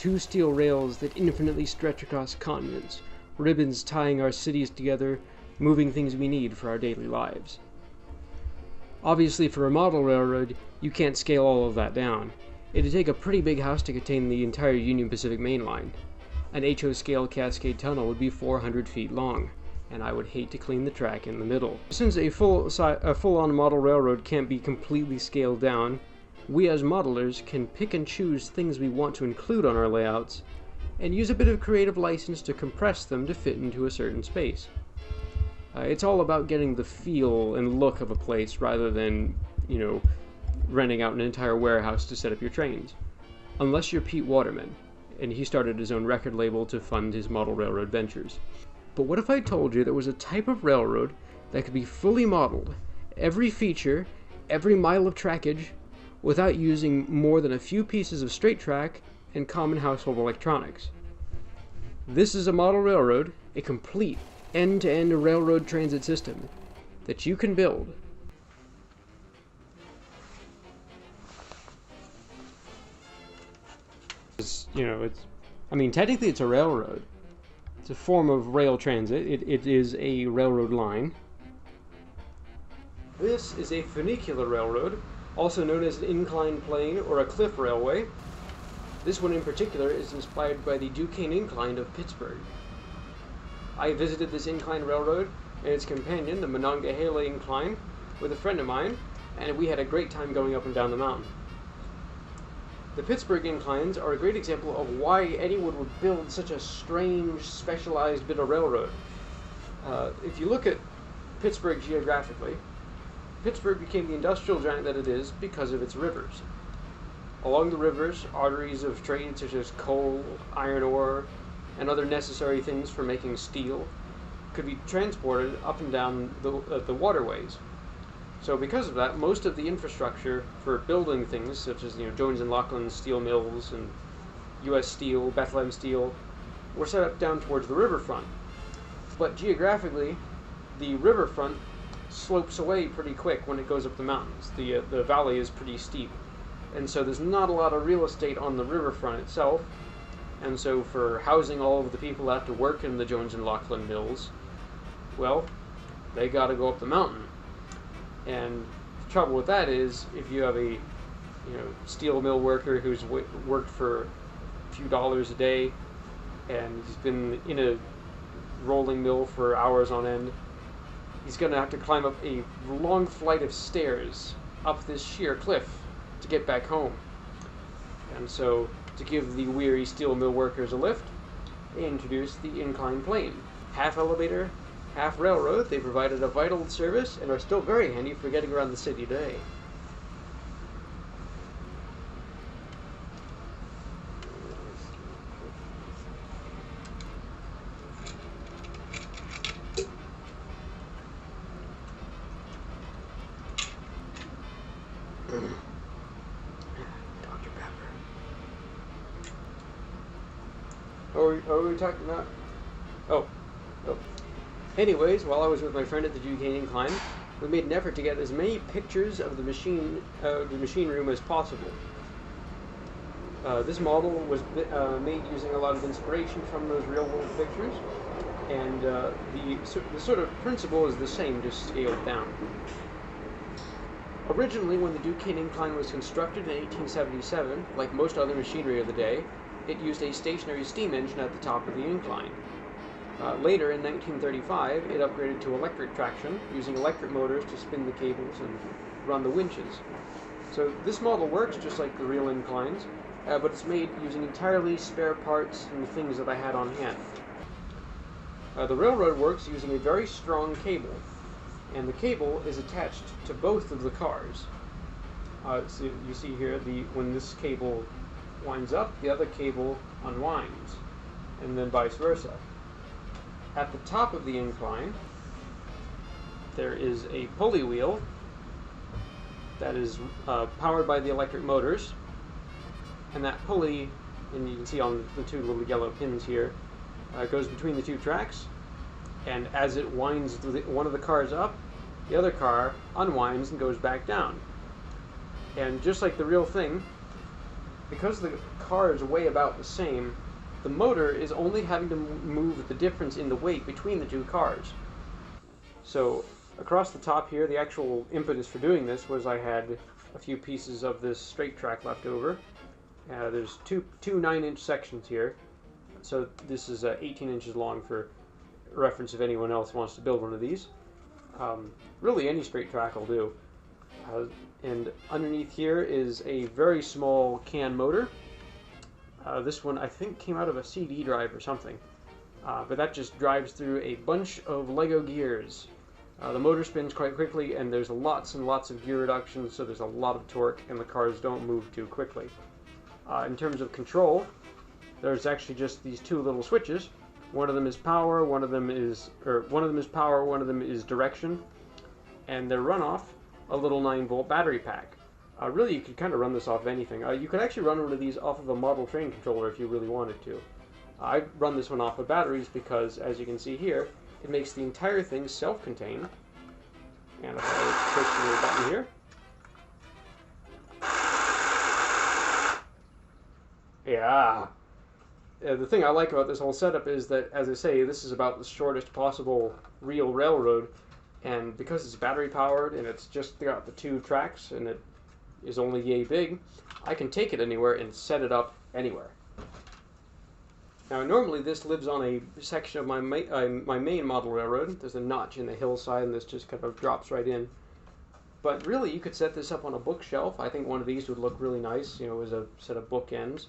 two steel rails that infinitely stretch across continents, ribbons tying our cities together, moving things we need for our daily lives. Obviously, for a model railroad, you can't scale all of that down. It'd take a pretty big house to contain the entire Union Pacific Main Line. An HO scale Cascade Tunnel would be 400 feet long, and I would hate to clean the track in the middle. Since a full-on model railroad can't be completely scaled down, we as modelers can pick and choose things we want to include on our layouts, and use a bit of creative license to compress them to fit into a certain space. It's all about getting the feel and look of a place rather than, renting out an entire warehouse to set up your trains. Unless you're Pete Waterman, and he started his own record label to fund his model railroad ventures. But what if I told you there was a type of railroad that could be fully modeled, every feature, every mile of trackage, without using more than a few pieces of straight track and common household electronics? This is a model railroad, a complete end-to-end railroad transit system that you can build. Technically it's a railroad. It's a form of rail transit. It is a railroad line. This is a funicular railroad, also known as an incline plane or a cliff railway. This one in particular is inspired by the Duquesne Incline of Pittsburgh. I visited this incline railroad and its companion, the Monongahela Incline, with a friend of mine, and we had a great time going up and down the mountain. The Pittsburgh inclines are a great example of why anyone would build such a strange, specialized bit of railroad. If you look at Pittsburgh geographically, Pittsburgh became the industrial giant that it is because of its rivers. Along the rivers, arteries of trade such as coal, iron ore, and other necessary things for making steel could be transported up and down the waterways. So because of that, most of the infrastructure for building things, such as Jones and Laughlin steel mills and U.S. Steel, Bethlehem Steel, were set up down towards the riverfront. But geographically, the riverfront slopes away pretty quick when it goes up the mountains. The valley is pretty steep, and so there's not a lot of real estate on the riverfront itself. And so for housing all of the people that have to work in the Jones and Laughlin mills, well, they got to go up the mountain. And the trouble with that is, if you have a steel mill worker who's worked for a few dollars a day, and he's been in a rolling mill for hours on end, he's going to have to climb up a long flight of stairs up this sheer cliff to get back home. And so, to give the weary steel mill workers a lift, they introduced the incline plane. Half elevator, half railroad, they provided a vital service and are still very handy for getting around the city today. Dr. Pepper. What were we talking about? Oh. Anyways, while I was with my friend at the Duquesne Incline, we made an effort to get as many pictures of the machine room as possible. This model was made using a lot of inspiration from those real-world pictures, and the sort of principle is the same, just scaled down. Originally, when the Duquesne Incline was constructed in 1877, like most other machinery of the day, it used a stationary steam engine at the top of the incline. Later, in 1935, it upgraded to electric traction, using electric motors to spin the cables and run the winches. So this model works just like the real inclines, but it's made using entirely spare parts and things that I had on hand. The railroad works using a very strong cable, and the cable is attached to both of the cars. So you see here, when this cable winds up, the other cable unwinds, and then vice versa. At the top of the incline, there is a pulley wheel that is powered by the electric motors, and that pulley, and you can see on the two little yellow pins here, goes between the two tracks, and as it winds one of the cars up, the other car unwinds and goes back down. And just like the real thing, because the cars weigh about the same, the motor is only having to move the difference in the weight between the two cars. So across the top here, the actual impetus for doing this was I had a few pieces of this straight track left over. There's two 9-inch sections here, so this is 18 inches long for reference if anyone else wants to build one of these. Really any straight track will do. And underneath here is a very small can motor. This one I think came out of a CD drive or something, but that just drives through a bunch of Lego gears. The motor spins quite quickly, and there's lots and lots of gear reduction, so there's a lot of torque, and the cars don't move too quickly. In terms of control, there's actually just these two little switches. One of them is power, one of them is direction, and they're run off a little 9-volt battery pack. Really, you could kind of run this off of anything. You could actually run one of these off of a model train controller if you really wanted to. I run this one off of batteries because, as you can see here, it makes the entire thing self-contained. And if I push the little button here, yeah. The thing I like about this whole setup is that, as I say, this is about the shortest possible real railroad, and because it's battery powered and it's just got the 2 tracks and it is only yay big, I can take it anywhere and set it up anywhere. Now normally this lives on a section of my main model railroad. There's a notch in the hillside and this just kind of drops right in. But really you could set this up on a bookshelf. I think one of these would look really nice, you know, as a set of bookends.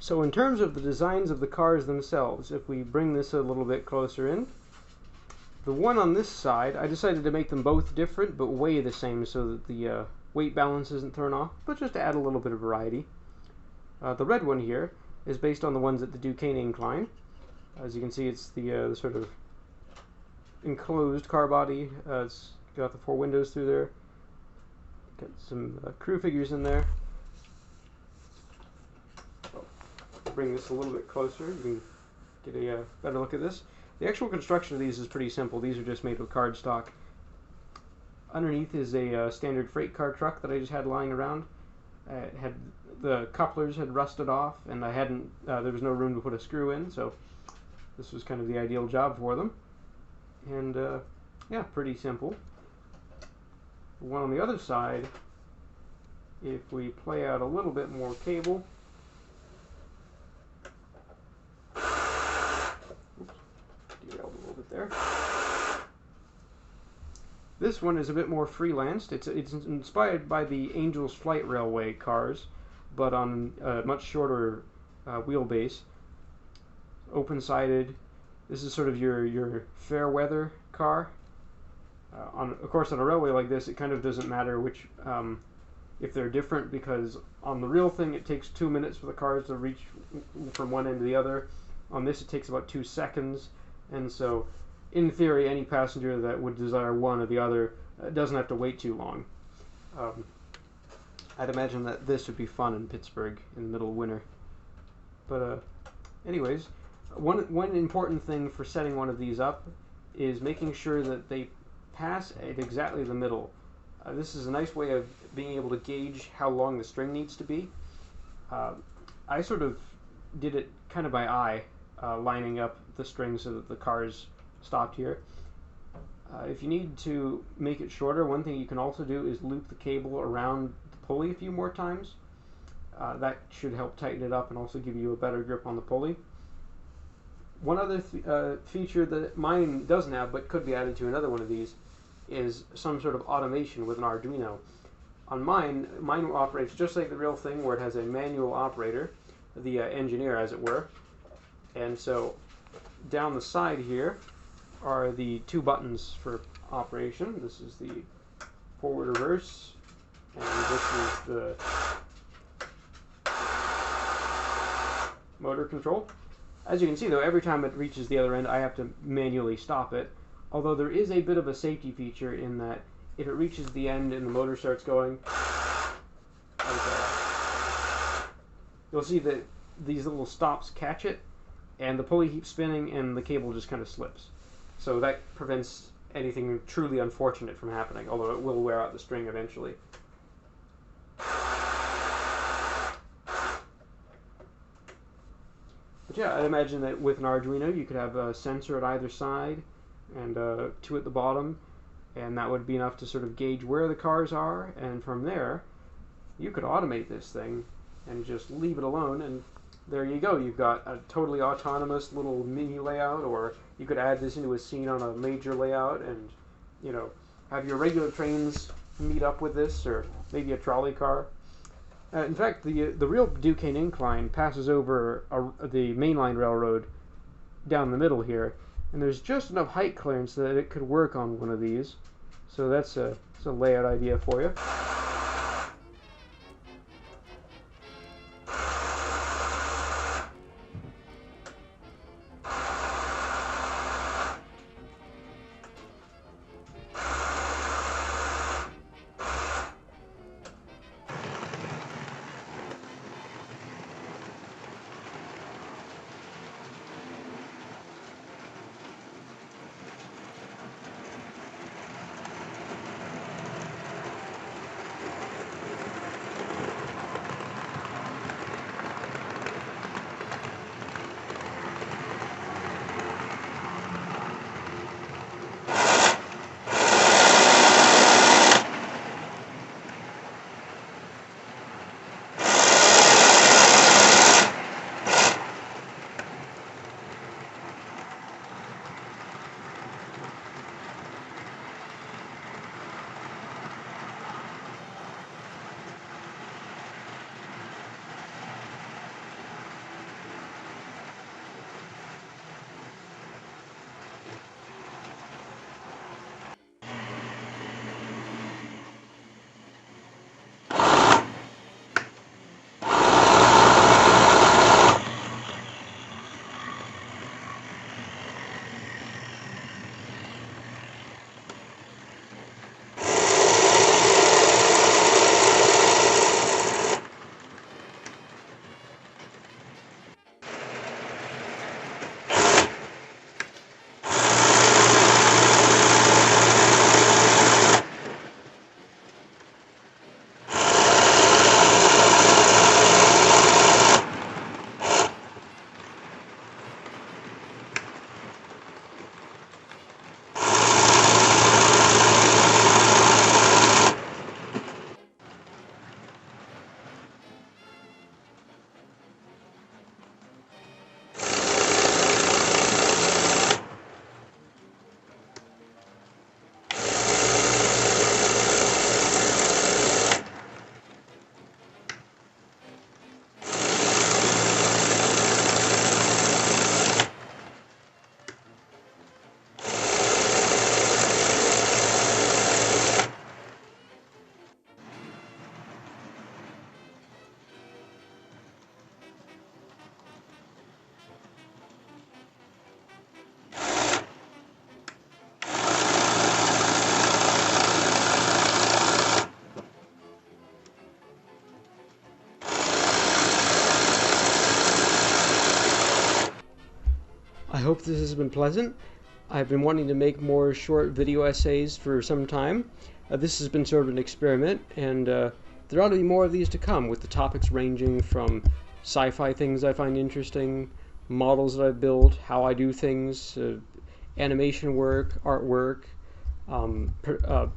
So in terms of the designs of the cars themselves, if we bring this a little bit closer in, the one on this side, I decided to make them both different but weigh the same so that the weight balance isn't thrown off, but just to add a little bit of variety. The red one here is based on the ones at the Duquesne Incline. As you can see, it's the sort of enclosed car body. It's got the 4 windows through there. Got some crew figures in there. Bring this a little bit closer, you can get a better look at this. The actual construction of these is pretty simple. These are just made with cardstock. Underneath is a standard freight car truck that I just had lying around. The couplers had rusted off, and I hadn't. There was no room to put a screw in, so this was kind of the ideal job for them. And yeah, pretty simple. The one on the other side, if we play out a little bit more cable. Derailed a little bit there. This one is a bit more freelanced. It's inspired by the Angel's Flight Railway cars, but on a much shorter wheelbase. Open-sided. This is sort of your fair weather car. Of course, on a railway like this, it kind of doesn't matter which, if they're different, because on the real thing, it takes 2 minutes for the cars to reach from one end to the other. On this, it takes about 2 seconds, and so in theory, any passenger that would desire one or the other doesn't have to wait too long. I'd imagine that this would be fun in Pittsburgh in the middle of winter. But anyways, one important thing for setting one of these up is making sure that they pass at exactly the middle. This is a nice way of being able to gauge how long the string needs to be. I sort of did it kind of by eye, lining up the string so that the cars stopped here. If you need to make it shorter, one thing you can also do is loop the cable around the pulley a few more times. That should help tighten it up and also give you a better grip on the pulley. One other feature that mine doesn't have but could be added to another one of these is some sort of automation with an Arduino. On mine operates just like the real thing, where it has a manual operator, the engineer as it were. And so down the side here are the 2 buttons for operation. This is the forward reverse, and this is the motor control. As you can see though, every time it reaches the other end, I have to manually stop it. Although there is a bit of a safety feature in that if it reaches the end and the motor starts going, you'll see that these little stops catch it, and the pulley keeps spinning and the cable just kind of slips. So that prevents anything truly unfortunate from happening, although it will wear out the string eventually. But yeah, I imagine that with an Arduino you could have a sensor at either side and two at the bottom, and that would be enough to sort of gauge where the cars are, and from there you could automate this thing and just leave it alone, and there you go. You've got a totally autonomous little mini layout, or you could add this into a scene on a major layout and, you know, have your regular trains meet up with this, or maybe a trolley car. In fact, the real Duquesne Incline passes over the mainline railroad down the middle here, and there's just enough height clearance that it could work on one of these. So that's a layout idea for you. I hope this has been pleasant. I've been wanting to make more short video essays for some time. This has been sort of an experiment, and there ought to be more of these to come, with the topics ranging from sci-fi things I find interesting, models that I've built, how I do things, animation work, artwork,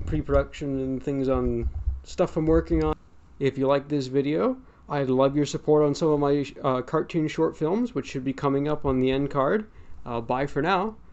pre-production and things on stuff I'm working on. If you like this video, I'd love your support on some of my cartoon short films, which should be coming up on the end card. Bye for now.